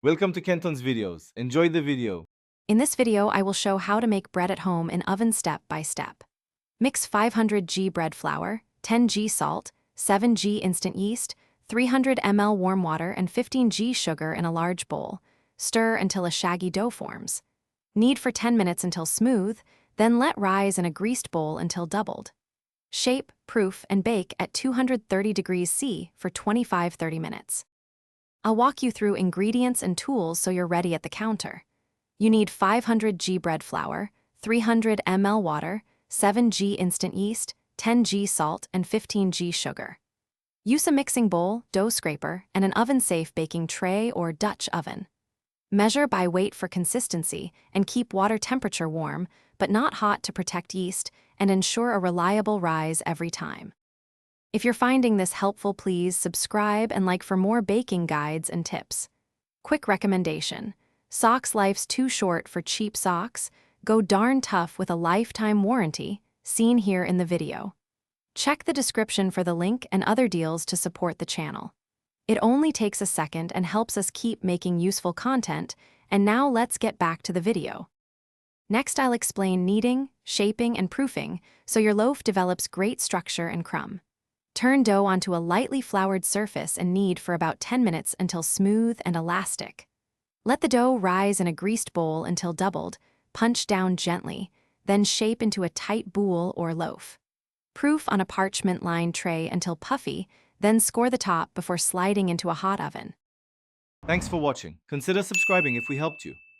Welcome to Kenton's videos. Enjoy the video. In this video, I will show how to make bread at home in oven step by step. Mix 500 g bread flour, 10 g salt, 7 g instant yeast, 300 ml warm water, and 15 g sugar in a large bowl. Stir until a shaggy dough forms. Knead for 10 minutes until smooth, then let rise in a greased bowl until doubled. Shape, proof, and bake at 230 degrees C for 25-30 minutes. I'll walk you through ingredients and tools so you're ready at the counter. You need 500 g bread flour, 300 ml water, 7 g instant yeast, 10 g salt, and 15 g sugar. Use a mixing bowl, dough scraper, and an oven-safe baking tray or Dutch oven. Measure by weight for consistency and keep water temperature warm, but not hot to protect yeast, and ensure a reliable rise every time. If you're finding this helpful, please subscribe and like for more baking guides and tips. Quick recommendation: socks life's too short for cheap socks. Go darn tough with a lifetime warranty, seen here in the video. Check the description for the link and other deals to support the channel. It only takes a second and helps us keep making useful content, and now let's get back to the video. Next, I'll explain kneading, shaping, and proofing so your loaf develops great structure and crumb. Turn dough onto a lightly floured surface and knead for about 10 minutes until smooth and elastic. Let the dough rise in a greased bowl until doubled, punch down gently, then shape into a tight boule or loaf. Proof on a parchment-lined tray until puffy, then score the top before sliding into a hot oven. Thanks for watching. Consider subscribing if we helped you.